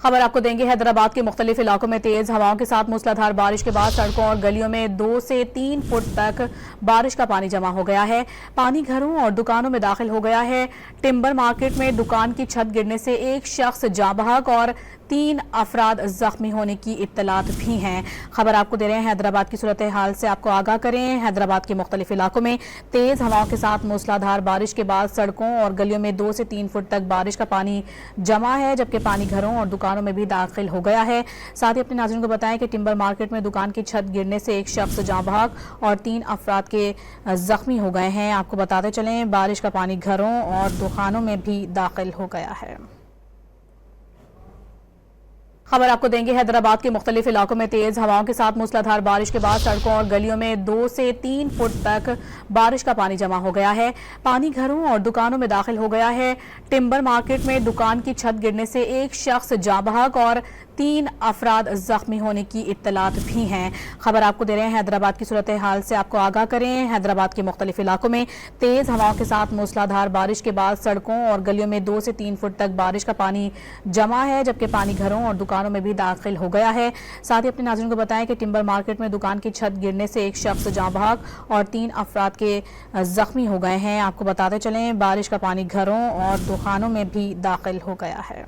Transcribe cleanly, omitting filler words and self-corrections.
खबर आपको देंगे। हैदराबाद के मुख्तलिफ इलाकों में तेज हवाओं के साथ मूसलाधार बारिश के बाद सड़कों और गलियों में 2 से 3 फुट तक बारिश का पानी जमा हो गया है। पानी घरों और दुकानों में दाखिल हो गया है। टिम्बर मार्केट में दुकान की छत गिरने से एक शख्स जाँ बहक और 3 अफराद जख्मी होने की इत्तलात भी हैं। खबर आपको दे रहे हैं हैदराबाद की सूरत हाल से आपको आगाह करें। हैदराबाद के मुख्तलिफ इलाकों में तेज हवाओं के साथ मूसलाधार बारिश के बाद सड़कों और गलियों में 2 से 3 फुट तक बारिश का पानी जमा है, जबकि पानी घरों और दुकानों में भी दाखिल हो गया है। साथ ही अपने नाज़रीन को बताएं कि टिम्बर मार्केट में दुकान की छत गिरने से एक शख्स जाँ बहक और 3 अफराद के जख्मी हो गए हैं। आपको बताते चलें, बारिश का पानी घरों और दुकानों में भी दाखिल हो गया है। खबर आपको देंगे। हैदराबाद के मुख्तलिफ इलाकों में तेज हवाओं के साथ मूसलाधार बारिश के बाद सड़कों और गलियों में 2 से 3 फुट तक बारिश का पानी जमा हो गया है। पानी घरों और दुकानों में दाखिल हो गया है। टिम्बर मार्केट में दुकान की छत गिरने से एक शख्स जाँ बहक और 3 अफराद जख्मी होने की इत्तलात भी हैं। खबर आपको दे रहे हैं हैदराबाद की सूरत हाल से आपको आगाह करें। हैदराबाद के मुख्तलिफ इलाकों में तेज हवाओं के साथ मूसलाधार बारिश के बाद सड़कों और गलियों में 2 से 3 फुट तक बारिश का पानी जमा है, जबकि पानी घरों और दुकानों में भी दाखिल हो गया है। साथ ही अपने नाज़रीन को बताएं कि टिम्बर मार्केट में दुकान की छत गिरने से एक शख्स जाँ बहक और 3 अफराद के जख्मी हो गए हैं। आपको बताते चलें, बारिश का पानी घरों और दुकानों में भी दाखिल हो गया है।